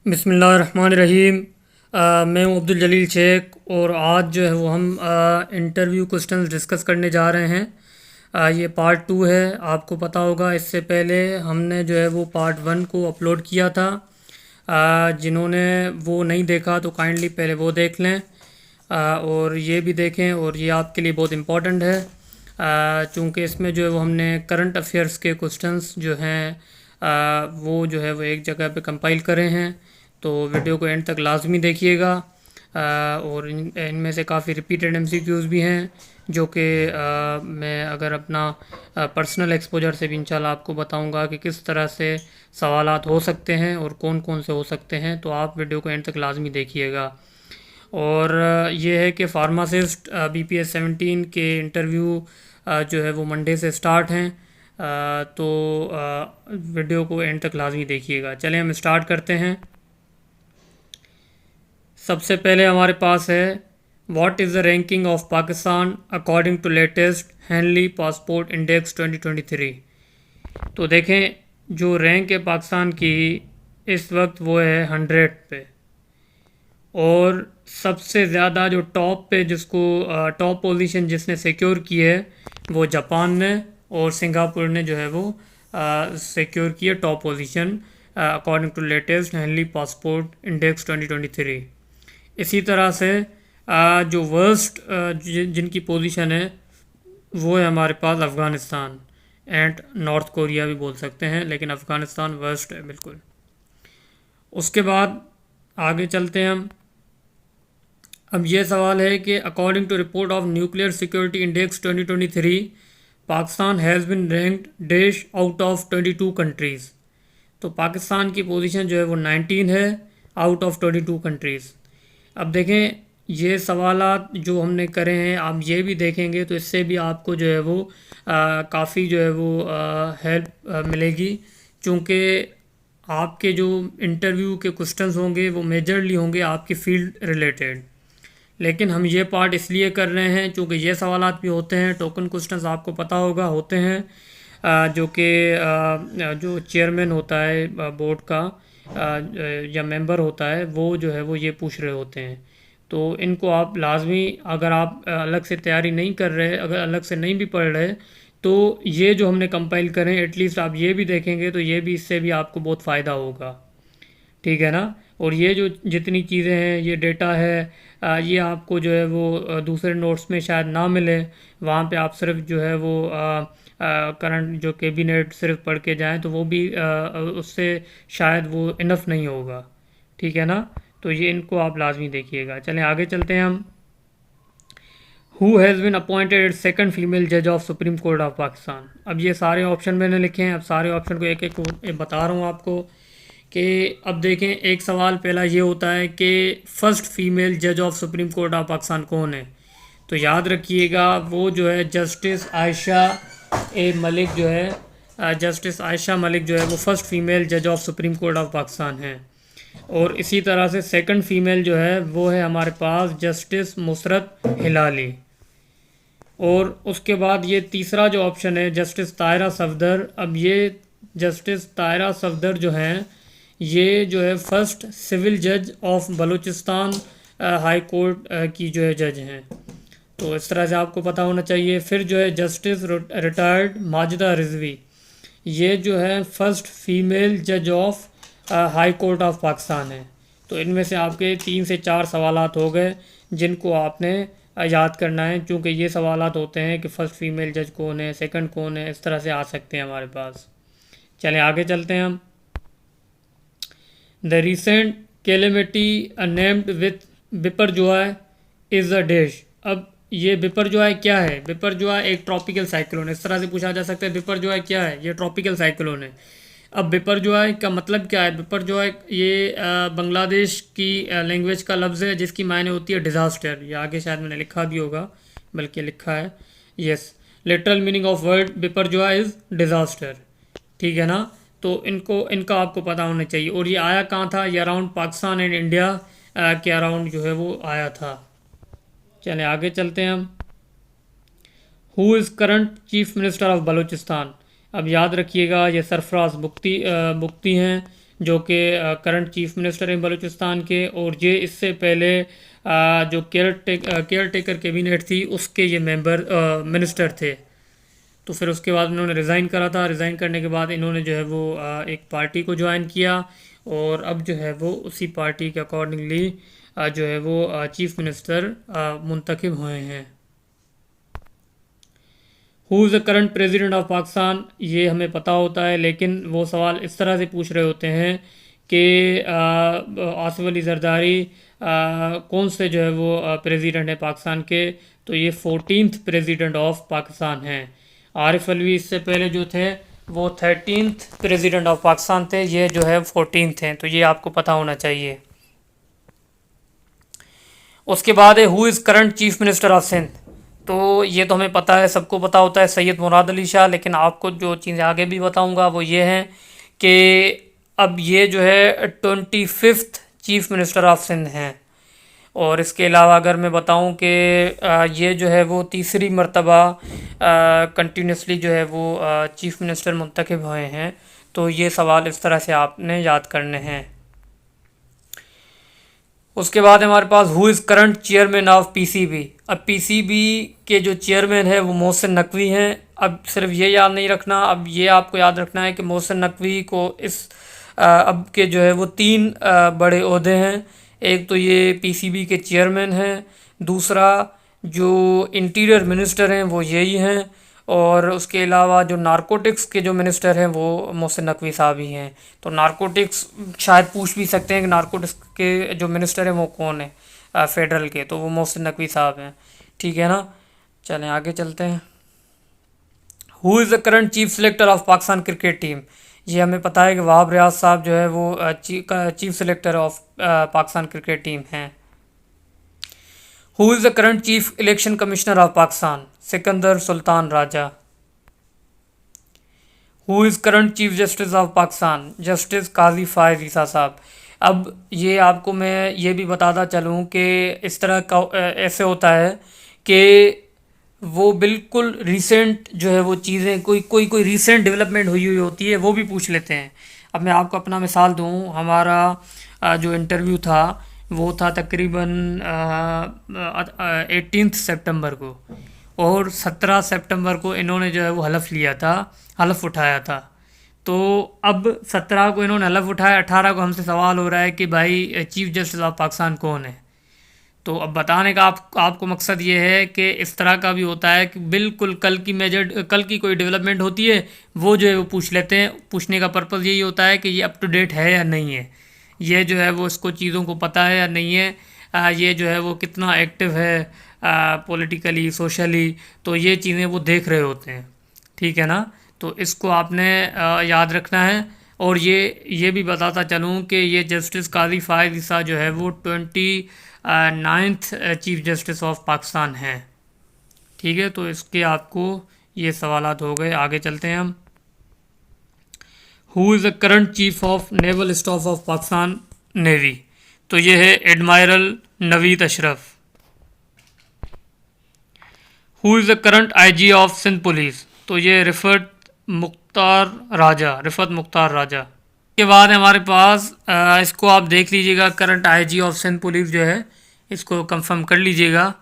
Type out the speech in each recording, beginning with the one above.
बिस्मिल्लाहिर्रहमानिर्रहीम। मैं हूँ अब्दुल जलील शेख और आज जो है वो हम इंटरव्यू क्वेश्चंस डिस्कस करने जा रहे हैं। ये पार्ट 2 है। आपको पता होगा इससे पहले हमने जो है वो पार्ट 1 को अपलोड किया था। जिन्होंने वो नहीं देखा तो काइंडली पहले वो देख लें और ये भी देखें, और ये आपके लिए बहुत इम्पोर्टेंट है चूँकि इसमें जो है वो हमने करंट अफेयर्स के क्वेश्चंस जो हैं वो जो है वो एक जगह पे कंपाइल करे हैं। तो वीडियो को एंड तक लाजमी देखिएगा। और इनमें से काफ़ी रिपीटेड एमसीक्यूज़ भी हैं जो कि मैं अगर अपना पर्सनल एक्सपोजर से भी इंशाल्लाह आपको बताऊंगा कि किस तरह से सवालात हो सकते हैं और कौन कौन से हो सकते हैं। तो आप वीडियो को एंड तक लाजमी देखिएगा। और ये है कि फार्मासिस्ट BPS 17 के इंटरव्यू जो है वो मंडे से स्टार्ट हैं। तो वीडियो को एंड तक लाजमी देखिएगा। चलें हम स्टार्ट करते हैं। सबसे पहले हमारे पास है what is the ranking of Pakistan according to latest Henley passport index 2023। तो देखें जो रैंक है पाकिस्तान की इस वक्त वो है 100 पे, और सबसे ज़्यादा जो टॉप पे जिसको टॉप पोजीशन जिसने सिक्योर की है वो जापान ने और सिंगापुर ने जो है वो सिक्योर की है top position according to latest Henley passport index 2023। इसी तरह से जो वर्स्ट जिनकी पोजीशन है वो है हमारे पास अफ़गानिस्तान एंड नॉर्थ कोरिया भी बोल सकते हैं, लेकिन अफ़गानिस्तान वर्स्ट है बिल्कुल। उसके बाद आगे चलते हैं हम। अब ये सवाल है कि according to report of nuclear security index 2023 Pakistan has been ranked dash out of 22 countries. तो पाकिस्तान की पोजीशन जो है वो 19 है आउट ऑफ 22 कंट्रीज़। अब देखें ये सवालात जो हमने करे हैं आप ये भी देखेंगे तो इससे भी आपको जो है वो काफ़ी जो है वो हेल्प मिलेगी, चूँकि आपके जो इंटरव्यू के क्वेश्चंस होंगे वो मेजरली होंगे आपकी फील्ड रिलेटेड। लेकिन हम ये पार्ट इसलिए कर रहे हैं चूँकि ये सवालात भी होते हैं, टोकन क्वेश्चंस आपको पता होगा होते हैं जो कि जो चेयरमैन होता है बोर्ड का या मेंबर होता है वो जो है वो ये पूछ रहे होते हैं। तो इनको आप लाजमी अगर आप अलग से तैयारी नहीं कर रहे, अगर अलग से नहीं भी पढ़ रहे, तो ये जो हमने कंपाइल करें एटलीस्ट आप ये भी देखेंगे तो ये भी इससे भी आपको बहुत फ़ायदा होगा, ठीक है ना। और ये जो जितनी चीज़ें हैं ये डेटा है ये आपको जो है वो दूसरे नोट्स में शायद ना मिले। वहाँ पे आप सिर्फ जो है वो करंट जो कैबिनेट सिर्फ पढ़ के जाएं तो वो भी उससे शायद वो इनफ नहीं होगा, ठीक है ना। तो ये इनको आप लाजमी देखिएगा। चलें आगे चलते हैं हम। Who has been appointed second female जज of supreme court of Pakistan. अब ये सारे ऑप्शन मैंने लिखे हैं, अब सारे ऑप्शन को एक एक बता रहा हूँ आपको कि अब देखें एक सवाल पहला ये होता है कि फ़र्स्ट फीमेल जज of supreme court of Pakistan कौन है। तो याद रखिएगा वो जो है जस्टिस आयशा ए मलिक जो है जस्टिस आयशा मलिक जो है वो फ़र्स्ट फीमेल जज of supreme court of Pakistan है। और इसी तरह से सेकंड फीमेल जो है वो है हमारे पास जस्टिस मुसरत हिलाली। और उसके बाद ये तीसरा जो ऑप्शन है जस्टिस तायरा सफदर। अब ये जस्टिस तायरा सफदर जो हैं ये जो है फ़र्स्ट सिविल जज ऑफ बलूचिस्तान हाई कोर्ट की जो है जज हैं। तो इस तरह से आपको पता होना चाहिए। फिर जो है जस्टिस रिटायर्ड माजिदा रिजवी, ये जो है फ़र्स्ट फीमेल जज of high court of Pakistan है। तो इनमें से आपके 3 से 4 सवालात हो गए जिनको आपने याद करना है, क्योंकि ये सवालात होते हैं कि फ़र्स्ट फीमेल जज कौन है, सेकंड कौन है, इस तरह से आ सकते हैं हमारे पास। चलें आगे चलते हैं हम। The recent calamity named with Biparjoy is a dash. अब ये बिपरजॉय क्या है? बिपरजॉय एक ट्रॉपिकल साइक्लोन है। इस तरह से पूछा जा सकता है बिपरजॉय क्या है? ये ट्रॉपिकल साइक्लोन है। अब बिपरजॉय का मतलब क्या है? बिपरजॉय ये बांग्लादेश की लैंग्वेज का लफ्ज़ है जिसकी मायने होती है डिज़ास्टर। ये आगे शायद मैंने लिखा भी होगा, बल्कि लिखा है yes. Literal meaning of word Biparjoy is disaster, ठीक है ना। तो इनका आपको पता होना चाहिए। और ये आया कहाँ था? ये अराउंड पाकिस्तान एंड इंडिया के अराउंड जो है वो आया था। चलें आगे चलते हैं हम। Who is current chief minister of Balochistan. अब याद रखिएगा ये सरफराज बुख्ती हैं जो कि करंट चीफ मिनिस्टर हैं बलूचिस्तान के, और ये इससे पहले जो केयर टेकर कैबिनेट थी उसके ये मेंबर मिनिस्टर थे। तो फिर उसके बाद इन्होंने रिज़ाइन करा था। रिज़ाइन करने के बाद इन्होंने जो है वो एक पार्टी को ज्वाइन किया, और अब जो है वो उसी पार्टी के अकॉर्डिंगली जो है वो चीफ मिनिस्टर मुंतखब हुए हैं। Who is the current president of Pakistan, ये हमें पता होता है, लेकिन वो सवाल इस तरह से पूछ रहे होते हैं कि आसिफ अली जरदारी कौन से जो है वो प्रेसिडेंट है पाकिस्तान के। तो ये 14th प्रेसिडेंट ऑफ पाकिस्तान हैं। आरिफ अलवी इससे पहले जो थे वो 13th प्रेसिडेंट ऑफ पाकिस्तान थे, ये जो है 14th हैं। तो ये आपको पता होना चाहिए। उसके बाद है who is current chief minister of Sindh. तो ये तो हमें पता है, सबको पता होता है, सैयद मुराद अली शाह। लेकिन आपको जो चीज़ें आगे भी बताऊंगा वो ये हैं कि अब ये जो है 25th chief minister of Sindh हैं। और इसके अलावा अगर मैं बताऊं कि ये जो है वो तीसरी मरतबा कंटिन्यूसली जो है वो चीफ मिनिस्टर मुंतखब हुए हैं। तो ये सवाल इस तरह से आपने याद करने हैं। उसके बाद हमारे पास who is current chairman of PCB. अब पीसीबी के जो चेयरमैन है वो मोहसिन नकवी हैं। अब सिर्फ ये याद नहीं रखना, अब ये आपको याद रखना है कि मोहसिन नकवी को इस अब के जो है वो 3 बड़े ओहदे हैं। एक तो ये पीसीबी के चेयरमैन हैं, दूसरा जो इंटीरियर मिनिस्टर हैं वो यही हैं, और उसके अलावा जो नारकोटिक्स के जो मिनिस्टर हैं वो मोहसिन नकवी साहब ही हैं। तो नारकोटिक्स शायद पूछ भी सकते हैं कि नारकोटिक्स के जो मिनिस्टर हैं वो कौन है फेडरल के, तो वो मोहसिन नकवी साहब हैं। ठीक है ना, चलें आगे चलते हैं। Who is the current chief selector of Pakistan cricket team. ये हमें पता है कि वहाब रियाज साहब जो है वो chief selector of Pakistan cricket team हैं। Who is the current chief election commissioner of Pakistan. Sikandar Sultan Raja. Who is current chief justice of Pakistan. Justice Qazi Faez Isa साहब। अब ये आपको मैं ये भी बताता चलूँ कि इस तरह का ऐसे होता है कि वो बिल्कुल रिसेंट जो है वो चीज़ें कोई रिसेंट डेवलपमेंट हुई होती है वो भी पूछ लेते हैं। अब मैं आपको अपना मिसाल दूँ, हमारा जो इंटरव्यू था वो था तकरीबन 18 सितंबर को, और 17 सितंबर को इन्होंने जो है वो हलफ उठाया था। तो अब 17 को इन्होंने हलफ उठाया, 18 को हमसे सवाल हो रहा है कि भाई चीफ जस्टिस ऑफ पाकिस्तान कौन है। तो अब बताने का आपको मकसद ये है कि इस तरह का भी होता है कि बिल्कुल कल की कोई डेवलपमेंट होती है वो जो है वो पूछ लेते हैं। पूछने का पर्पज़ यही होता है कि ये अप टू डेट है या नहीं है, ये जो है वो इसको चीज़ों को पता है या नहीं है, ये जो है वो कितना एक्टिव है पॉलिटिकली सोशली। तो ये चीज़ें वो देख रहे होते हैं। ठीक है ना, तो इसको आपने याद रखना है। और ये भी बताता चलूँ कि ये जस्टिस काजी फायज ईसा जो है वो 29th chief justice of Pakistan हैं। ठीक है, तो इसके आपको ये सवालात हो गए। आगे चलते हैं हम। Who is the current chief of naval staff of Pakistan navy. तो ये है admiral Naveed Ashraf. Who is the current IG of Sindh police. तो ये रिफत मुख्तार राजा के बाद हमारे पास इसको आप देख लीजिएगा, current IG of Sindh police जो है इसको कंफर्म कर लीजिएगा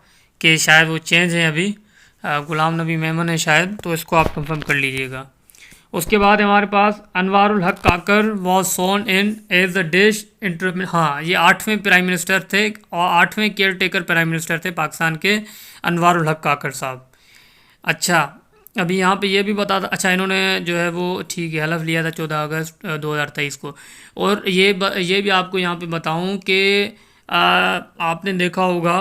कि शायद वो चेंज है अभी, गुलाम नबी मेमन है शायद, तो इसको आप कंफर्म कर लीजिएगा। उसके बाद हमारे पास Anwarul Haq Kakar was sworn in as the dish inter. हाँ, ये 8वें प्राइम मिनिस्टर थे और 8वें केयर टेकर प्राइम मिनिस्टर थे पाकिस्तान के, अनवारुल हक काकर साहब। अच्छा, अभी यहाँ पे ये भी बता, अच्छा इन्होंने जो है वो ठीक है हलफ लिया था 14 अगस्त 2023 को। और ये भी आपको यहाँ पे बताऊँ कि आपने देखा होगा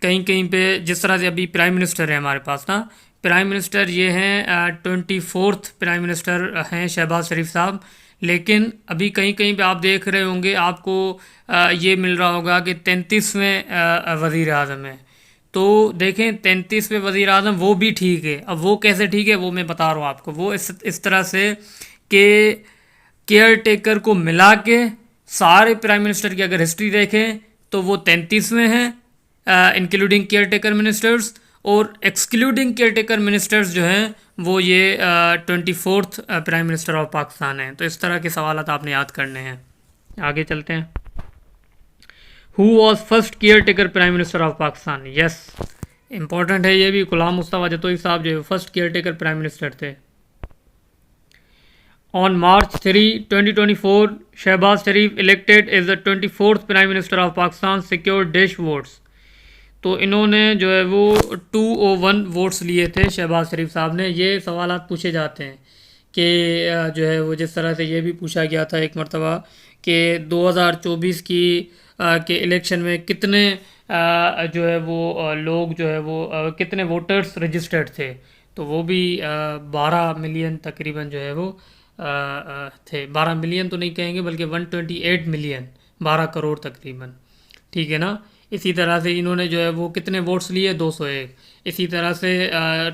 कहीं कहीं पे जिस तरह से अभी प्राइम मिनिस्टर है हमारे पास ना, प्राइम मिनिस्टर ये हैं 24th प्राइम मिनिस्टर हैं शहबाज शरीफ साहब। लेकिन अभी कहीं कहीं पे आप देख रहे होंगे आपको ये मिल रहा होगा कि 33वें वज़ीर आज़म है। तो देखें 33वें वज़ीर आज़म वो भी ठीक है। अब वो कैसे ठीक है वो मैं बता रहा हूँ आपको। वो इस तरह से कि केयर टेकर को मिला के सारे प्राइम मिनिस्टर की अगर हिस्ट्री देखें तो वो 33वें हैं इंक्लूडिंग केयर टेकर मिनिस्टर्स, और एक्सक्लूडिंग केयर टेकर मिनिस्टर्स जो हैं वो ये 24th prime minister of Pakistan हैं। तो इस तरह के सवाल आपने याद करने हैं। आगे चलते हैं। Who was first caretaker prime minister of Pakistan? Yes, important है ये भी। गुलाम मुस्तफ़ा जतोई साहब जो है first caretaker prime minister थे। On March 3, 2024, Shehbaz Sharif elected as the 24th prime minister of Pakistan, secure dash votes. तो इन्होंने जो है वो 201 वोट्स लिए थे शहबाज शरीफ साहब ने। ये सवालात पूछे जाते हैं कि जो है वो जिस तरह से ये भी पूछा गया था एक मरतबा कि 2024 की के इलेक्शन में कितने जो है वो लोग जो है वो कितने वोटर्स रजिस्टर्ड थे, तो वो भी 12 मिलियन तकरीबन जो है वो थे। 12 मिलियन तो नहीं कहेंगे बल्कि 128 मिलियन, 12 करोड़ तकरीबन, ठीक है ना। इसी तरह से इन्होंने जो है वो कितने वोट्स लिए? 201। इसी तरह से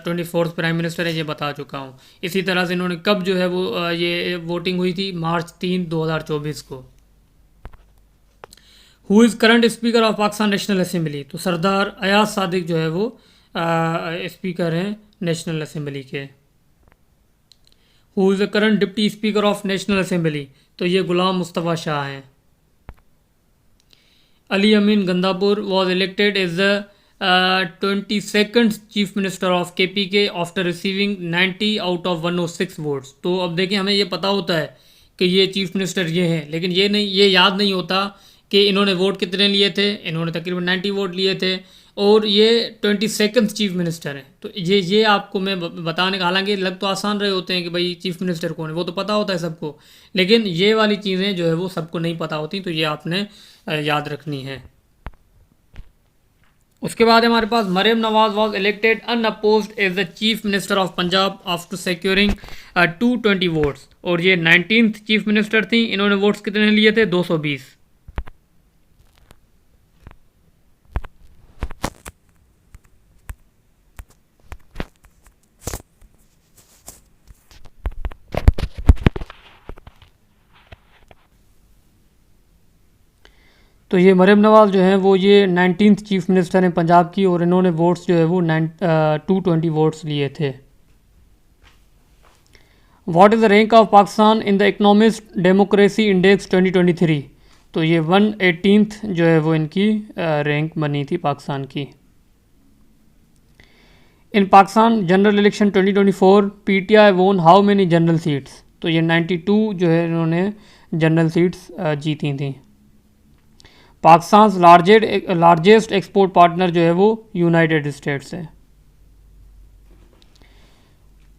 24th प्राइम मिनिस्टर है, ये बता चुका हूँ। इसी तरह से इन्होंने कब जो है वो ये वोटिंग हुई थी? March 3, 2024 को। Who is current speaker of Pakistan national assembly? तो सरदार अयाज सादिक जो है वो स्पीकर हैं नेशनल असेंबली के। Who is the current deputy speaker of national assembly? तो ये गुलाम मुस्तफ़ा शाह हैं। Ali Amin Gandapur was elected as the 22nd chief minister of KPK after receiving 90 out of 106 votes. तो अब देखिए, हमें ये पता होता है कि ये चीफ मिनिस्टर ये हैं, लेकिन ये याद नहीं होता कि इन्होंने वोट कितने लिए थे। इन्होंने तकरीबन 90 वोट लिए थे और ये 22nd चीफ मिनिस्टर हैं। तो ये आपको मैं बताने का, हालांकि लग तो आसान रहे होते हैं कि भाई चीफ मिनिस्टर कौन है, वो तो पता होता है सबको, लेकिन ये वाली चीज़ें जो है वो सबको नहीं पता होती, तो ये आपने याद रखनी है। उसके बाद हमारे पास Maryam Nawaz was elected unopposed as the chief minister of Punjab after securing 220 votes. और ये 19th चीफ मिनिस्टर थी। इन्होंने वोट्स कितने लिए थे? 220। तो ये मरियम नवाज जो है वो ये 19th चीफ मिनिस्टर हैं पंजाब की, और इन्होंने वोट्स जो है वो 220 वोट्स लिए थे। What is the rank of Pakistan in the economist democracy index 2023? तो ये 118th जो है वो इनकी रैंक बनी थी पाकिस्तान की। इन पाकिस्तान जनरल इलेक्शन 2024 PTI वोन हाउ मेनी जनरल सीट्स? तो ये 92 जो है इन्होंने जनरल सीट्स जीती थी। पाकिस्तान लार्जेस्ट एक्सपोर्ट पार्टनर जो है वो यूनाइटेड स्टेट्स है।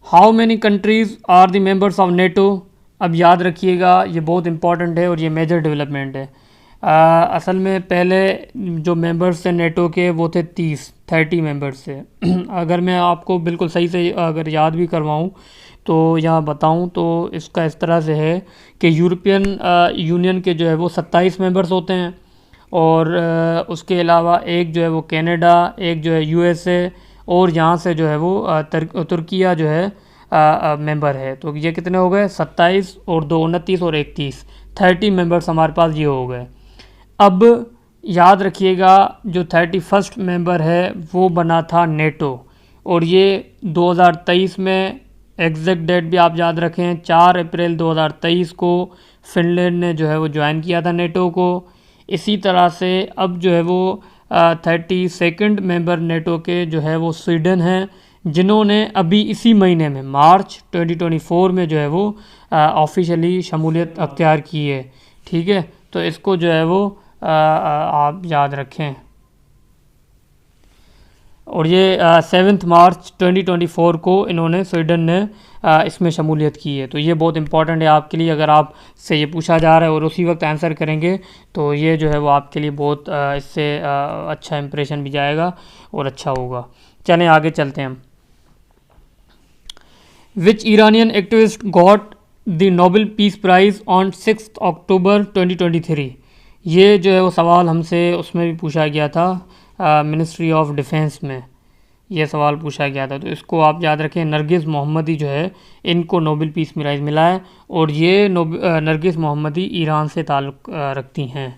How many countries are the members of NATO? अब याद रखिएगा, ये बहुत इंपॉर्टेंट है और ये मेजर डेवलपमेंट है। असल में पहले जो मेंबर्स थे नेटो के वो थे 30 मेंबर्स थे। अगर मैं आपको बिल्कुल सही से अगर याद भी करवाऊँ तो यहाँ बताऊँ तो इसका इस तरह से है कि यूरोपियन यूनियन के जो है वो 27 मेंबर्स होते हैं, और उसके अलावा एक जो है वो कनाडा, एक जो है USA, और यहाँ से जो है वो तुर्किया जो है मेंबर है। तो ये कितने हो गए? 27 और 2 29 और 1 30, 30 मेंबर्स हमारे पास ये हो गए। अब याद रखिएगा, जो 31st मेंबर है वो बना था नेटो, और ये 2023 में, एग्जैक्ट डेट भी आप याद रखें, 4 अप्रैल 2023 को फिनलैंड ने जो है वो ज्वाइन किया था नेटो को। इसी तरह से अब जो है वो 32nd मेंबर नेटो के जो है वो स्वीडन हैं, जिन्होंने अभी इसी महीने में मार्च 2024 में जो है वो ऑफिशियली शमूलियत अख्तियार की है। ठीक है, तो इसको जो है वो आप याद रखें। और ये 7 मार्च 2024 को इन्होंने स्वीडन ने इसमें शमूलियत की है। तो ये बहुत इंपॉर्टेंट है आपके लिए, अगर आप से ये पूछा जा रहा है और उसी वक्त आंसर करेंगे तो ये जो है वो आपके लिए बहुत इससे अच्छा इंप्रेशन भी जाएगा और अच्छा होगा। चलें आगे चलते हैं हम। Which Iranian activist got the Nobel peace prize on 6 October 2023? ये जो है वो सवाल हमसे उसमें भी पूछा गया था, मिनिस्ट्री ऑफ डिफेंस में ये सवाल पूछा गया था। तो इसको आप याद रखें, नरगिस मोहम्मदी जो है इनको नोबेल पीस प्राइज़ मिला है, और ये नरगिस मोहम्मदी ईरान से ताल्लुक़ रखती हैं।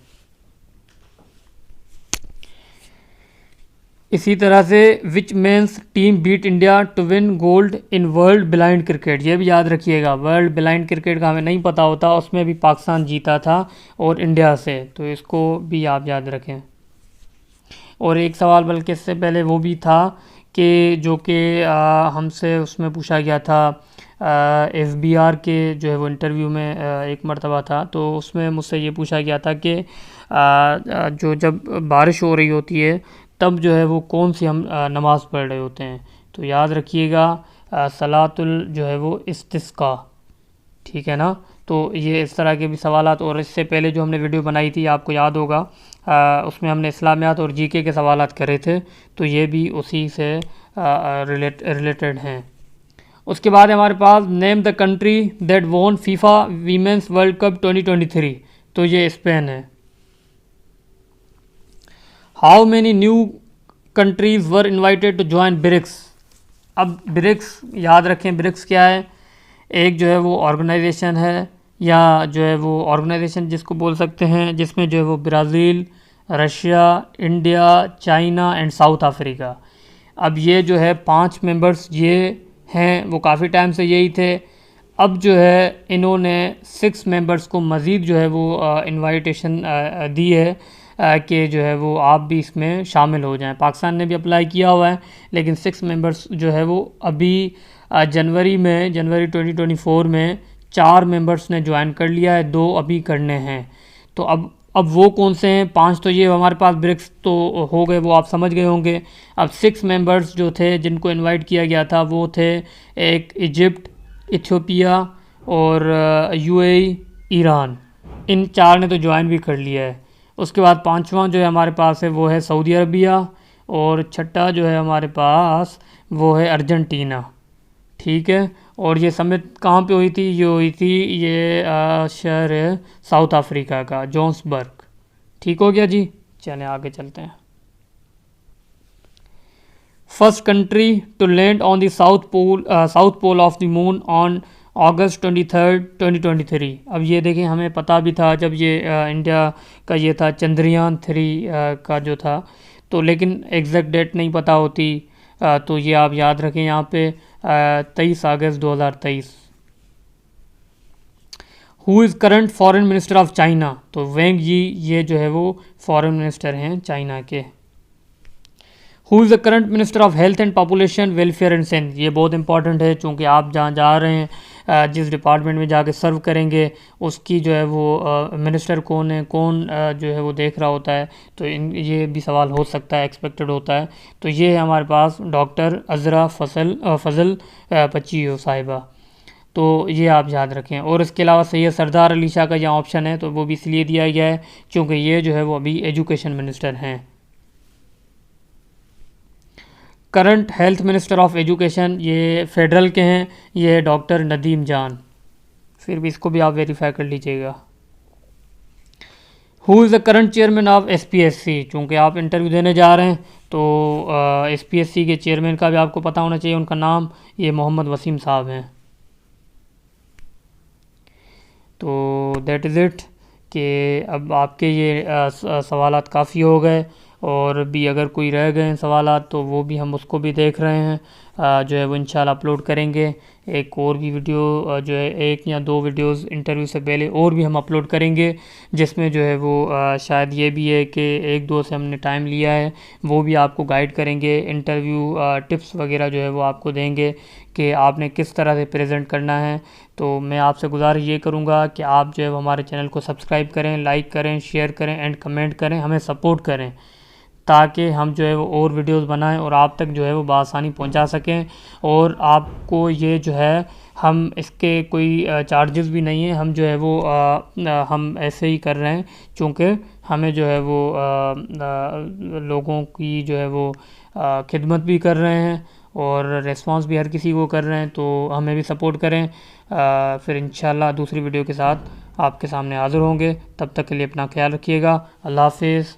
इसी तरह से which men's team beat India to win gold in world blind cricket, ये भी याद रखिएगा। वर्ल्ड ब्लाइंड क्रिकेट का हमें नहीं पता होता, उसमें भी पाकिस्तान जीता था और इंडिया से, तो इसको भी आप याद रखें। और एक सवाल बल्कि इससे पहले वो भी था कि जो कि हमसे उसमें पूछा गया था FBR के जो है वो इंटरव्यू में एक मरतबा था, तो उसमें मुझसे ये पूछा गया था कि जो जब बारिश हो रही होती है तब जो है वो कौन सी हम नमाज़ पढ़ रहे होते हैं, तो याद रखिएगा सलातुल जो है वो इस्तिस्का, ठीक है ना। तो ये इस तरह के भी सवालात, और इससे पहले जो हमने वीडियो बनाई थी आपको याद होगा उसमें हमने इस्लामियात और जीके के सवालात करे थे, तो ये भी उसी से रिलेटेड हैं। उसके बाद हमारे पास name the country that won FIFA women's world cup 2023, तो ये स्पेन है। How many new countries were invited to join BRICS. अब ब्रिक्स याद रखें, ब्रिक्स क्या है, एक जो है वो ऑर्गेनाइजेशन है, या जो है वो ऑर्गेनाइजेशन जिसको बोल सकते हैं, जिसमें जो है वो Brazil, Russia, India, China and south Africa, अब ये जो है 5 मेंबर्स ये हैं, वो काफ़ी टाइम से यही थे। अब जो है इन्होंने 6 मेंबर्स को मज़ीद जो है वो इनविटेशन दी है कि जो है वो आप भी इसमें शामिल हो जाएं। पाकिस्तान ने भी अप्लाई किया हुआ है, लेकिन 6 मेंबर्स जो है वो अभी जनवरी 2024 में 4 मेंबर्स ने ज्वाइन कर लिया है, 2 अभी करने हैं। तो अब वो कौन से हैं, 5 तो ये हमारे पास ब्रिक्स तो हो गए, वो आप समझ गए होंगे। अब 6 मेंबर्स जो थे जिनको इनवाइट किया गया था वो थे एक इजिप्ट, इथियोपिया और UAE, ईरान, इन 4 ने तो ज्वाइन भी कर लिया है। उसके बाद 5वां जो है हमारे पास है वो है सऊदी अरबिया, और छठा जो है हमारे पास वो है अर्जेंटीना, ठीक है। और ये समिट कहाँ पे हुई थी, ये हुई थी ये शहर है साउथ अफ्रीका का जोहान्सबर्ग, ठीक हो गया जी। चलें आगे चलते हैं। First country to land on the south pole of the moon on August 23, 2023। अब ये देखें, हमें पता भी था जब ये इंडिया का ये था चंद्रयान 3 का जो था, तो लेकिन एग्जैक्ट डेट नहीं पता होती, तो ये आप याद रखें यहाँ पे 23 अगस्त 2023। Who is current foreign minister of China, तो वेंग यी ये जो है वो फॉरेन मिनिस्टर हैं चाइना के। Who is the current minister of health and population welfare and sense, ये बहुत इंपॉर्टेंट है, चूँकि आप जहाँ जा रहे हैं जिस डिपार्टमेंट में जाके सर्व करेंगे उसकी जो है वो मिनिस्टर कौन है, कौन जो है वो देख रहा होता है, तो ये भी सवाल हो सकता है, एक्सपेक्टेड होता है। तो ये है हमारे पास डॉक्टर अज़रा फजल पच्चीओ साहिबा, तो ये आप याद रखें। और इसके अलावा सैयद सरदार अली शाह का यहाँ ऑप्शन है, तो वो भी इसलिए दिया गया है क्योंकि ये जो है वो अभी एजुकेशन मिनिस्टर हैं। Current health minister of education ये फेडरल के हैं, ये डॉक्टर नदीम जान, फिर भी इसको भी आप वेरीफाई कर लीजिएगा। Who is the current chairman of SPSC, चूँकि आप इंटरव्यू देने जा रहे हैं तो SPSC के चेयरमैन का भी आपको पता होना चाहिए, उनका नाम ये मोहम्मद वसीम साहब हैं। तो दैट इज़ इट, कि अब आपके ये सवालात काफ़ी हो गए, और भी अगर कोई रह गए हैं सवालात तो वो भी हम उसको भी देख रहे हैं, जो है वो इंशाल्लाह अपलोड करेंगे। एक और भी वीडियो जो है 1 या 2 वीडियोस इंटरव्यू से पहले और भी हम अपलोड करेंगे, जिसमें जो है वो शायद ये भी है कि 1-2 से हमने टाइम लिया है, वो भी आपको गाइड करेंगे, इंटरव्यू टिप्स वगैरह जो है वो आपको देंगे कि आपने किस तरह से प्रेजेंट करना है। तो मैं आपसे गुजारिश ये करूँगा कि आप जो है वो हमारे चैनल को सब्सक्राइब करें, लाइक करें, शेयर करें एंड कमेंट करें, हमें सपोर्ट करें, ताकि हम जो है वो और वीडियोस बनाएं और आप तक जो है वो बआसानी पहुंचा सकें। और आपको ये जो है हम इसके कोई चार्जेस भी नहीं है, हम जो है वो हम ऐसे ही कर रहे हैं क्योंकि हमें जो है वो लोगों की जो है वो खिदमत भी कर रहे हैं और रिस्पांस भी हर किसी को कर रहे हैं, तो हमें भी सपोर्ट करें। फिर इंशाल्लाह दूसरी वीडियो के साथ आपके सामने हाज़िर होंगे, तब तक के लिए अपना ख्याल रखिएगा। अल्लाह हाफिज़।